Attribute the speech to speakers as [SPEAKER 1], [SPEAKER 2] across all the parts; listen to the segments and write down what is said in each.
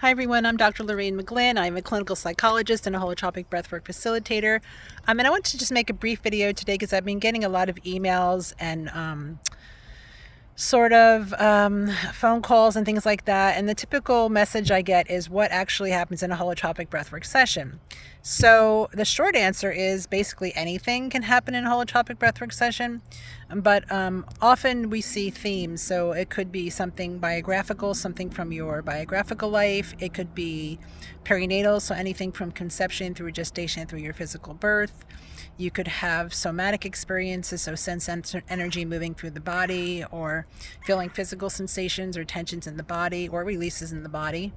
[SPEAKER 1] Hi everyone, I'm Dr. drmcglynn6. I'm a clinical psychologist and a holotropic breathwork facilitator. And I want to just make a brief video today because I've been getting a lot of emails and phone calls and things like that. And the typical message I get is what actually happens in a holotropic breathwork session. So the short answer is basically anything can happen in a holotropic breathwork session, but often we see themes. So it could be something biographical, something from your biographical life. It could be perinatal, so anything from conception through gestation through your physical birth. You could have somatic experiences, so sense energy moving through the body, or feeling physical sensations or tensions in the body or releases in the body.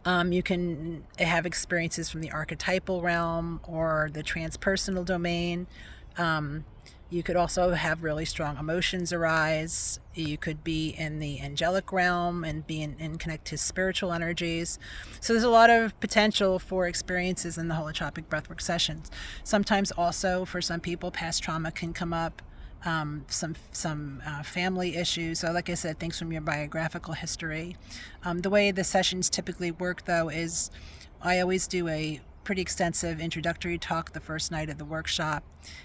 [SPEAKER 1] You can have experiences from the archetypal realm or the transpersonal domain. You could also have really strong emotions arise. You could be in the angelic realm and be in connect to spiritual energies. So there's a lot of potential for experiences in the holotropic breathwork sessions. Sometimes also for some people, past trauma can come up. Some family issues. So like I said, things from your biographical history. The way the sessions typically work though is I always do a pretty extensive introductory talk the first night of the workshop,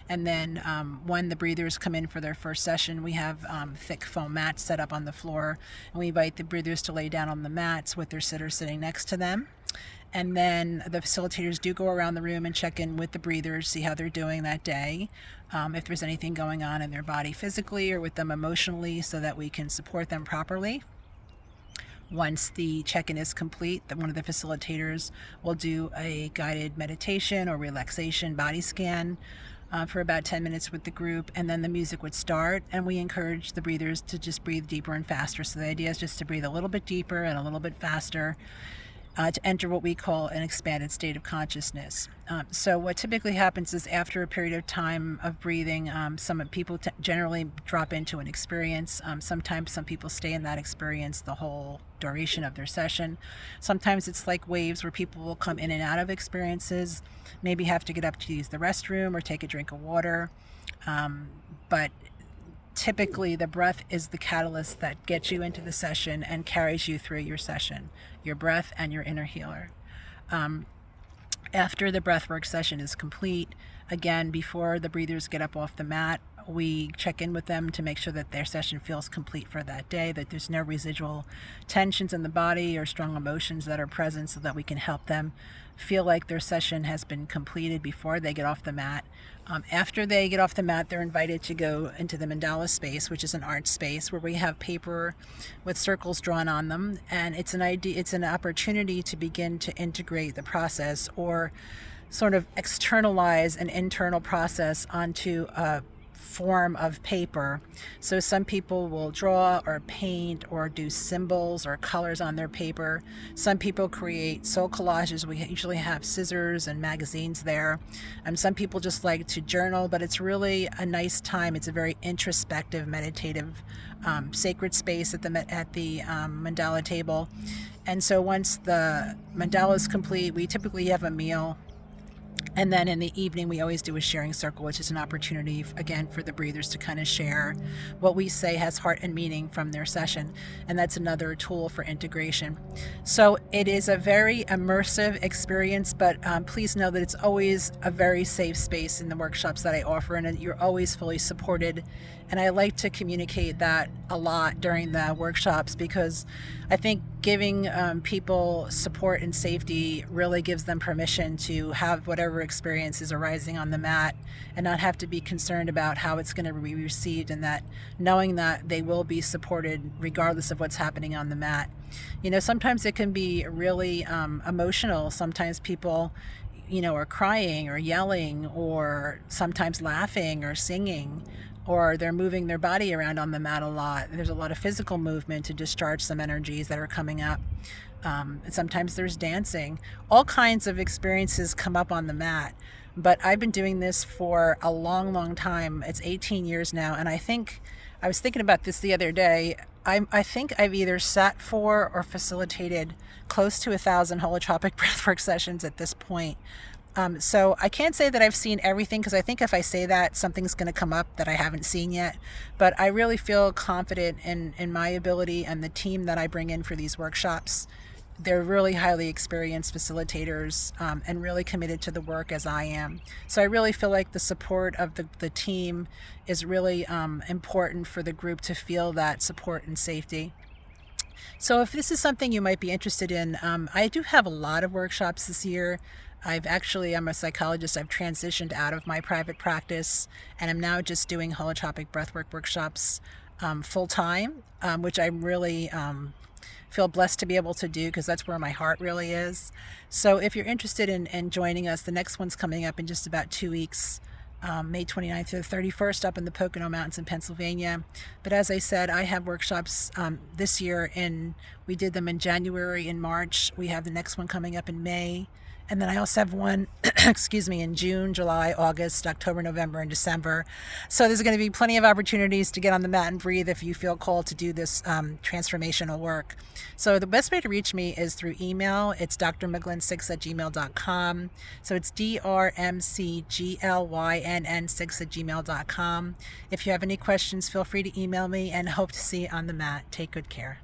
[SPEAKER 1] and then when the breathers come in for their first session, we have thick foam mats set up on the floor, and we invite the breathers to lay down on the mats with their sitter sitting next to them. And then the facilitators do go around the room and check in with the breathers, see how they're doing that day, if there's anything going on in their body physically or with them emotionally, so that we can support them properly. Once the check-in is complete, one of the facilitators will do a guided meditation or relaxation body scan for about 10 minutes with the group, and then the music would start, and we encourage the breathers to just breathe deeper and faster. So the idea is just to breathe a little bit deeper and a little bit faster, to enter what we call an expanded state of consciousness. So what typically happens is after a period of time of breathing, some people generally drop into an experience. Sometimes some people stay in that experience the whole duration of their session. Sometimes it's like waves where people will come in and out of experiences, maybe have to get up to use the restroom or take a drink of water. But typically the breath is the catalyst that gets you into the session and carries you through your session, your breath and your inner healer. After the breathwork session is complete, again, before the breathers get up off the mat, we check in with them to make sure that their session feels complete for that day, that there's no residual tensions in the body or strong emotions that are present, so that we can help them feel like their session has been completed before they get off the mat. After they get off the mat, they're invited to go into the mandala space, which is an art space where we have paper with circles drawn on them, and it's an opportunity to begin to integrate the process or sort of externalize an internal process onto a form of paper. So some people will draw or paint or do symbols or colors on their paper. Some people create soul collages. We usually have scissors and magazines there. Some people just like to journal, but it's really a nice time. It's a very introspective, meditative, sacred space at the mandala table. And so once the mandala is complete, we typically have a meal. And then in the evening, we always do a sharing circle, which is an opportunity, again, for the breathers to kind of share what we say has heart and meaning from their session. And that's another tool for integration. So it is a very immersive experience, but please know that it's always a very safe space in the workshops that I offer, and you're always fully supported. And I like to communicate that a lot during the workshops, because I think giving people support and safety really gives them permission to have whatever experience is arising on the mat and not have to be concerned about how it's going to be received, and that knowing that they will be supported regardless of what's happening on the mat. You know, sometimes it can be really emotional. Sometimes people, are crying or yelling, or sometimes laughing or singing, or they're moving their body around on the mat a lot. There's a lot of physical movement to discharge some energies that are coming up. Sometimes there's dancing. All kinds of experiences come up on the mat. But I've been doing this for a long, long time. It's 18 years now, and I was thinking about this the other day. I think I've either sat for or facilitated close to 1,000 holotropic breathwork sessions at this point. So I can't say that I've seen everything, because I think if I say that, something's going to come up that I haven't seen yet. But I really feel confident in my ability and the team that I bring in for these workshops they're really highly experienced facilitators and really committed to the work as I am. So I really feel like the support of the team is really important for the group to feel that support and safety. So if this is something you might be interested in, I do have a lot of workshops this year. I'm a psychologist. I've transitioned out of my private practice, and I'm now just doing holotropic breathwork workshops full time, which I'm really feel blessed to be able to do, because that's where my heart really is. So if you're interested in joining us, the next one's coming up in just about 2 weeks. May 29th to the 31st up in the Pocono Mountains in Pennsylvania. But as I said, I have workshops this year, and we did them in January and March. We have the next one coming up in May. And then I also have one, excuse me, in June, July, August, October, November, and December. So there's going to be plenty of opportunities to get on the mat and breathe if you feel called to do this transformational work. So the best way to reach me is through email. It's drmcglynn6@gmail.com. So it's drmcglynn6@gmail.com. If you have any questions, feel free to email me, and hope to see you on the mat. Take good care.